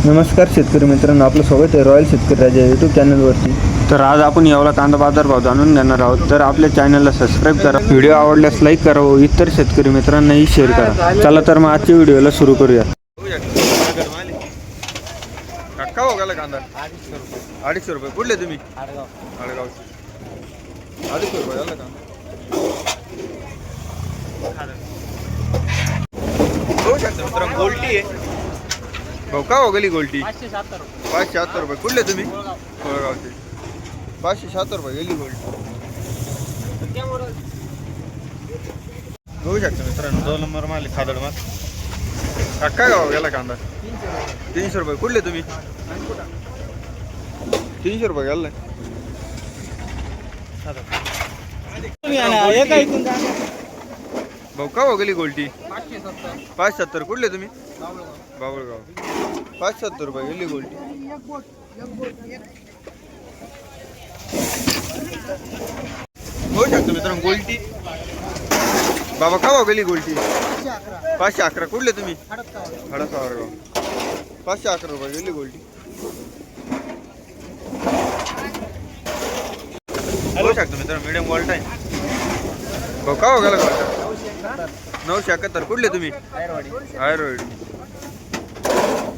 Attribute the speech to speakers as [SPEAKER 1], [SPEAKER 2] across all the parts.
[SPEAKER 1] नमस्कार शेतकरी मित्रांनो, आपलं स्वागत आहे रॉयल शेतकरी राजा यूट्यूब चॅनलवरती. तर आज आपण यावला कांदा बाजार भाव जाणून घेणार आहोत. तर आपल्या चॅनलला सबस्क्राईब करा, व्हिडिओ आवडल्यास लाईक करा व इतर शेतकरी मित्रांनाही शेअर करा. चला तर मग आजच्या व्हिडिओला सुरू करूया.
[SPEAKER 2] काका हो गेला कांदा 250 रुपये. कुठले तुम्ही? आडगाव. 250 रुपये झाला कांदा. बघू शकता मित्रांनो, गोल्टी आहे भाऊ. का हो गेली गोल्टी? 570 रुपये. कुठले तुम्ही? कोळगावचे. 570 रुपये गेली गोल्टी. बघू शकता मित्रांनो, 2 नंबर माल खादड माल. काका गाव गेला कांदा 300 रुपये. कुठले तुम्ही? 300 रुपये गेला. भाऊ का हो गेली गोल्टी? 570. कुठले तुम्ही? बाबळगाव. 570 रुपये गेली गोल्टी. होऊ शकतो मित्रांनो गोल्टी. बाबा का हो गेली गोल्टी? 511. कुठले तुम्ही? हडसावरगाव. 511 रुपये गेली गोल्टी. होऊ शकतो मित्रांनो मीडियम गोल्ट आहे. भाऊ का हो गेला गोल्टा? 971. कुठले तुम्ही? आयरवाडी.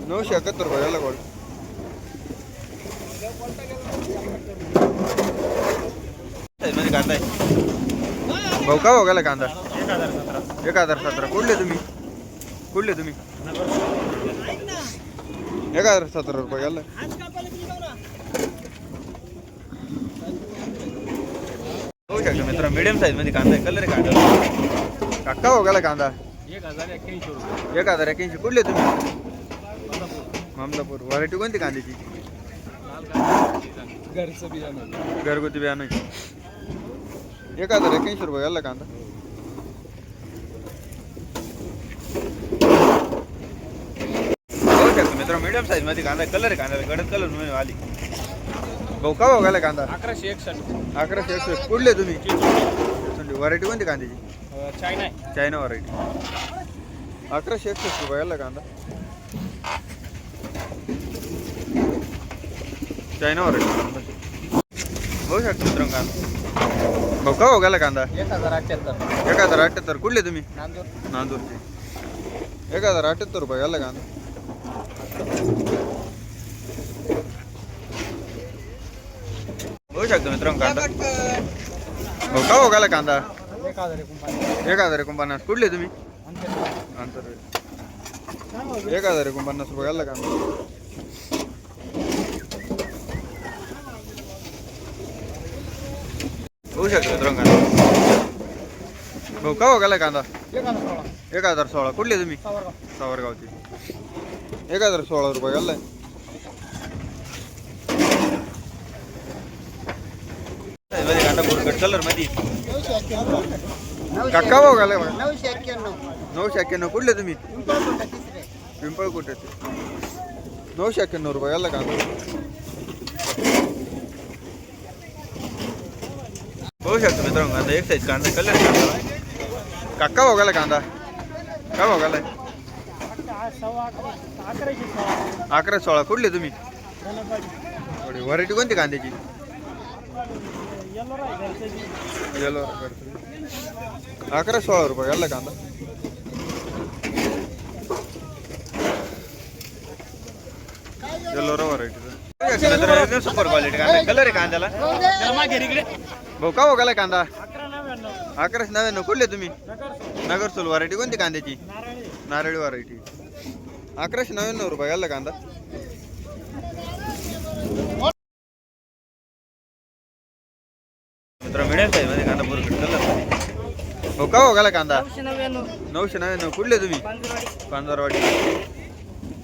[SPEAKER 2] 971 रुपये गेला गोल्ट. कांदा आहे भाऊ का हो गेला कांदा? 1017. कुठले तुम्ही? 1017 रुपये गेला. होऊ शकतो मित्र मीडियम साईज मध्ये कांदा आहे. कलर आहे कांदा. काका हो गेला कांदा 1081. कुठले तुम्ही? मामलापूर. व्हरायटी कोणती कांद्याची? घरगुती बियाणं. 1081 रुपये गेला कांदा. होऊ शकतो मित्र मीडियम साईज मध्ये कांदा. कलर आहे कांदा. गडद कलर म्हणून आली. भाऊ का हो गेला कांदा? 1161. कुठले तुम्ही? व्हरायटी कोणती कांद्याची? China variety. 1161 रुपये गेला कांदा. चायना व्हरायटी कांदा. होऊ शकतो मित्रांनो कांदा. भाऊ का हो गेला कांदा? 1078. कुठले तुम्ही? नांदूरचे. 1078 रुपये गेला कांदा. होऊ शकतो मित्रांनो कांदा. भाऊ का हो गेला कांदा? 1049. कुठले तुम्ही? आंतरवेल. 1049 रुपये गेला कांदा. होऊ शकतो मित्रांनो कांदा. भाऊ का हो गेला कांदा? 1016. कुठले तुम्ही? सावरगावचे. 1016 रुपये गेला. कांदा बुरकट कलर मध्ये. काका हो गेला 991. कुठले तुम्ही? पिंपळकुट्याचे. 991 रुपये गेला कांदा. होऊ शकतो मित्रांनो कांदा एक साईज कांदा. कलर कांदा. काका हो गेला कांदा. का हो गेलाय? 1116. कुठले तुम्ही? व्हरायटी कोणती कांद्याची? येलो. 1116 रुपये गेला कांदा. येलो व्हरायटी सुपर क्वालिटी कांदा. कलर आहे कांद्याला. भाऊ का हो गेला कांदा? 1199. कुठले तुम्ही? नगरसूल. व्हरायटी कोणती कांद्याची? नारळी व्हरायटी. 1199 रुपये गेला कांदा. मित्र मिडियम साईज मध्ये कांदा बुरकट कलर. भाऊ का हो गेला कांदा? 999. कुठले तुम्ही? पांजरवाडी.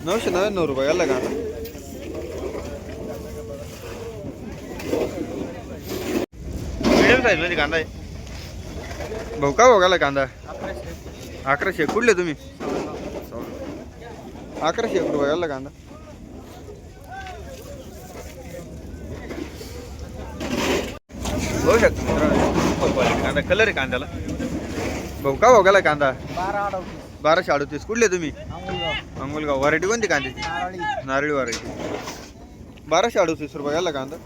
[SPEAKER 2] 999 रुपये गेला कांदा. मीडियम साईज मध्ये कांदा आहे. भाऊ का हो गेला कांदा? 1100. कुठले तुम्ही? 1101 रुपये गेला कांदा. होऊ शकतो मित्रांनो कांदा. कलर आहे कांद्याला. भाऊ का हो गेला कांदा? 1238. कुठले तुम्ही? अंगुलगाव. व्हरायटी कोणती कांद्याची? नारळी व्हरायटी. 1238 रुपये गेला कांदा.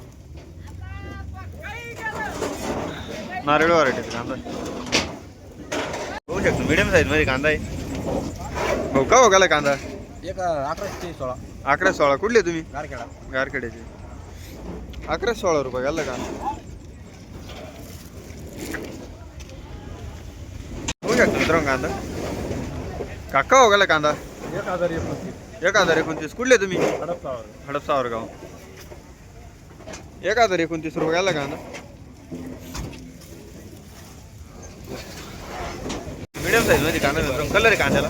[SPEAKER 2] नारळी व्हरायटीचा कांदा बघू शकतो. मीडियम साईज मध्ये कांदा आहे. भाऊ का हो गेला कांदा?
[SPEAKER 3] 1116
[SPEAKER 2] 11-16. कुठले तुम्ही?
[SPEAKER 3] गारखेडा.
[SPEAKER 2] गारखेड्याचे. 11-16 रुपये गेला कांदा. बघू शकतो मित्रांनो कांदा. काका हो गेला कांदा. 1029. कुठले तुम्ही? हडपसावरगाव. 1029 रुपये गेला कांदा. मीडियम साईज मध्ये कांदा मित्रांनो. कलर आहे कांद्याला.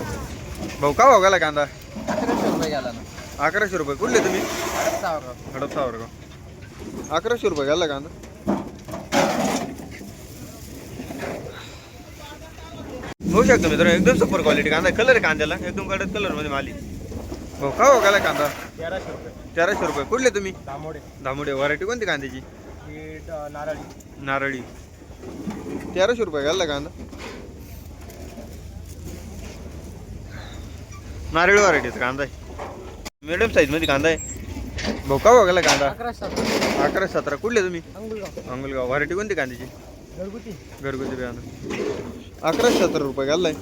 [SPEAKER 2] भाऊ का हो गेला कांदा?
[SPEAKER 3] 1100 रुपये गेला ना.
[SPEAKER 2] 1100 रुपये. कुठले तुम्ही?
[SPEAKER 3] हडपसावरगाव.
[SPEAKER 2] हडपसावरगाव. 1100 रुपये गेला कांदा. बघू शकतो मित्रांनो एकदम सुपर क्वालिटी कांदा. कलर आहे कांद्याला एकदम कडक कलर मध्ये माली. भाऊ का हो गेला कांदा?
[SPEAKER 3] 1300 रुपये.
[SPEAKER 2] 1300 रुपये. कुठले तुम्ही?
[SPEAKER 3] दामोडे.
[SPEAKER 2] धामुडे. व्हरायटी कोणती कांद्याची?
[SPEAKER 3] नारळी.
[SPEAKER 2] नारळी. 1300 रुपये गेला कांदा. नारळी व्हरायटीचा कांदा आहे. मिडियम साईज मध्ये कांदा आहे. भाऊ का हो गेला कांदा?
[SPEAKER 3] 1117.
[SPEAKER 2] 11-17. कुठले तुम्ही?
[SPEAKER 3] अंगुलगाव.
[SPEAKER 2] अंगुलगाव. व्हरायटी कोणती कांद्याची?
[SPEAKER 3] घरगुती.
[SPEAKER 2] घरगुती बियाणं. 11-17 रुपये गेलाय.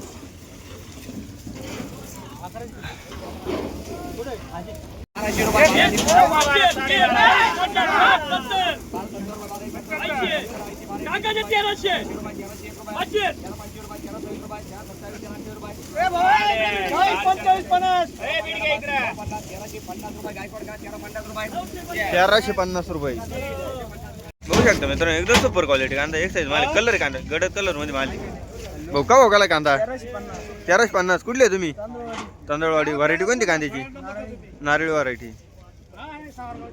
[SPEAKER 2] तेराशे 50 रुपये. बघू शकता मित्रांनो एकदम सुपर क्वालिटी कांदा. एक साईज मालिक. कलर आहे कांदा गडद कलर मध्ये मालिक. भाऊ का हो गेला कांदा? 1350. कुठले आहे तुम्ही? तांदळवाडी. व्हरायटी कोणती कांद्याची? नारळी व्हरायटी.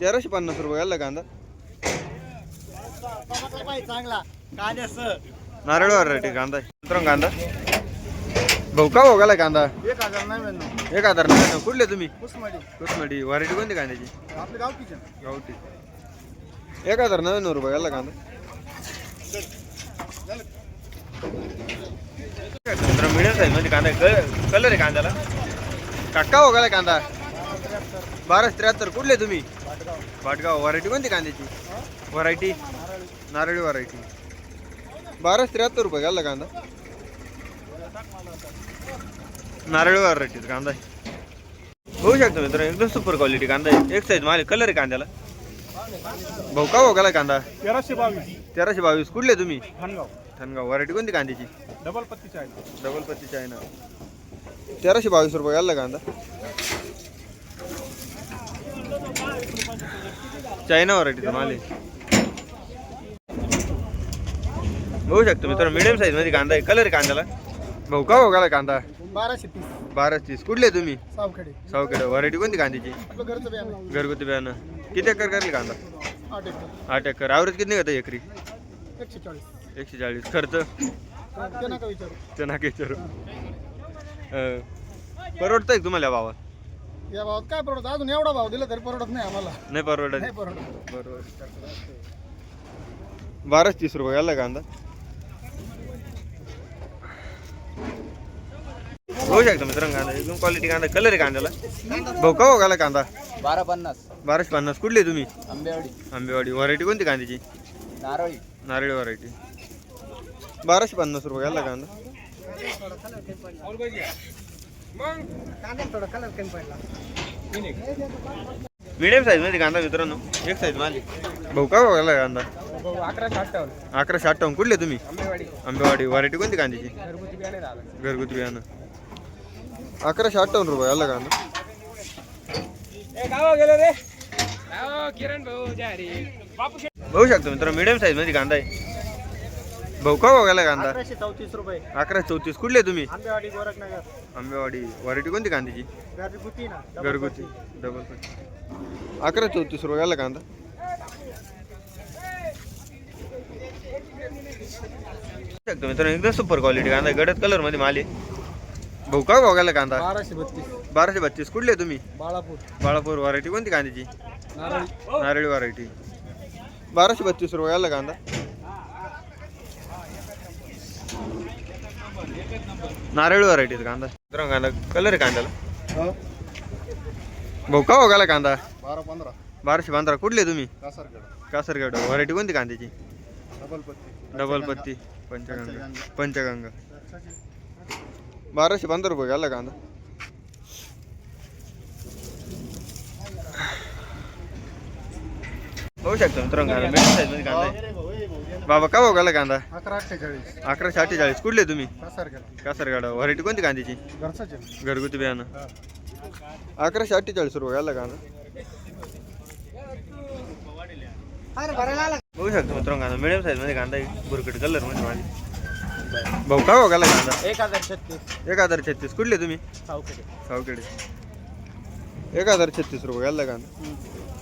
[SPEAKER 2] 1350 रुपये गेला कांदा. नारळ व्हरायटी कांदा आहे. मित्रांनो कांदा. भाऊ का हो गेला कांदा? 1099. कुठले तुम्ही? कुसमडी. व्हरायटी कोणती कांद्याची? गावठी. 1099 रुपये गेला कांदा. मीडियम साईज मध्ये कांदा. कलर आहे कांद्याला. काका हो गेला कांदा. 1273. कुठले तुम्ही? भाटगाव. व्हरायटी कोणती कांद्याची? व्हरायटी नारळी व्हरायटी. 1273 रुपये गेला कांदा. नारळी व्हरायटीचा कांदा आहे. होऊ शकतो मित्रांनो एकदम सुपर क्वालिटी कांदा आहे. एक साईज माल. कलर आहे कांद्याला. भाऊ का हो गेला कांदा? 1322. कुठले तुम्ही? धनगाव. व्हरायटी कोणती कांद्याची? डबल पत्ती चायना. 1322 रुपये गेला कांदा. चायना व्हरायटीचा माल आहे. बघू शकतो मित्रांनो मीडियम साईज मध्ये कांदा आहे. कलर आहे कांद्याला. भाऊ का हो गेला कांदा? 1230. कुठले तुम्ही? सावखेडे. व्हरायटी कोणती कांद्याची? घरगुती बियाणं. किती एकर करली कांदा? 8 एकर. ॲव्हरेज किती निघत एकरी? 140. खर्च ते नाका विचारू. परवडतंय का तुम्हाला या भावात?
[SPEAKER 3] या भावात काय परवडत? अजून एवढा भाव दिला तरी परवडत नाही आम्हाला.
[SPEAKER 2] नाही परवडत.
[SPEAKER 3] परवडत.
[SPEAKER 2] बरोबर. 1230 रुपये गेला कांदा. होऊ शकतो मित्रांनो कांदा एकदम क्वालिटी कांदा. कलर आहे कांद्याला. भाऊ का हो गेला कांदा? 1250. कुठले तुम्ही? आंबेवाडी. व्हरायटी कोणती कांद्याची? नारळी व्हरायटी. 1250 रुपये गेला कांदा. मीडियम साईज मध्ये कांदा मित्रांनो. एक साईज माल. भाऊ का हो गेला कांदा? 1158. कुठले तुम्ही? आंबेवाडी. व्हरायटी कोणती कांद्याची? घरगुती बियाणं. 1158 रुपये आला कांदा. बघू शकतो मित्र मीडियम साईज मध्ये कांदा आहे. भाऊ का हो गेला कांदा?
[SPEAKER 3] 1134 रुपये.
[SPEAKER 2] 1134. कुठले तुम्ही?
[SPEAKER 3] आंबेवाडी गोरखनगर.
[SPEAKER 2] आंबेवाडी. व्हरायटी कोणती कांद्याची?
[SPEAKER 3] घरगुती ना.
[SPEAKER 2] घरगुती. डबल. 1134 रुपये आला कांदा. शकतो मित्रांनो एकदम सुपर क्वालिटी कांदा. गडद कलर मध्ये माल आहे. भाऊ का हो गेला कांदा? 1232. कुठले तुम्ही? बाळापूर. व्हरायटी कोणती कांद्याची? नारळी व्हरायटी. 1232 रुपये आला कांदा. नारळी व्हरायटीचा कांदा. कांदा कलर आहे कांद्याला भाऊ का हो गेला कांदा
[SPEAKER 3] 12-15
[SPEAKER 2] 1215 कुठले तुम्ही
[SPEAKER 3] कासारखेड
[SPEAKER 2] कासरगड व्हरायटी कोणती कांद्याची
[SPEAKER 3] डबल पत्ती
[SPEAKER 2] डबल पत्ती पंचगंगा 1215 रुपये गेला कांदा होऊ शकतो मित्रांनो कांदा मिडियम साईज मध्ये कांदा आहे. बाबा का हो गेला कांदा
[SPEAKER 3] 1148
[SPEAKER 2] 1148 कुठले तुम्ही
[SPEAKER 3] कासारखेड
[SPEAKER 2] कासरगड व्हरायटी कोणती कांद्याची
[SPEAKER 3] घरचाच आहे
[SPEAKER 2] घरगुती बियाणं 1148 रुपये गेला कांदा बघू शकतो मित्रांनो कांदा मिडियम साईज मध्ये कांदा आहे बुरकट कलर मध्ये माझी भाऊ का हो गेला कांदा
[SPEAKER 3] 1036
[SPEAKER 2] 1036 कुठले तुम्ही सावखेडे 1036 रुपये गेला कांदा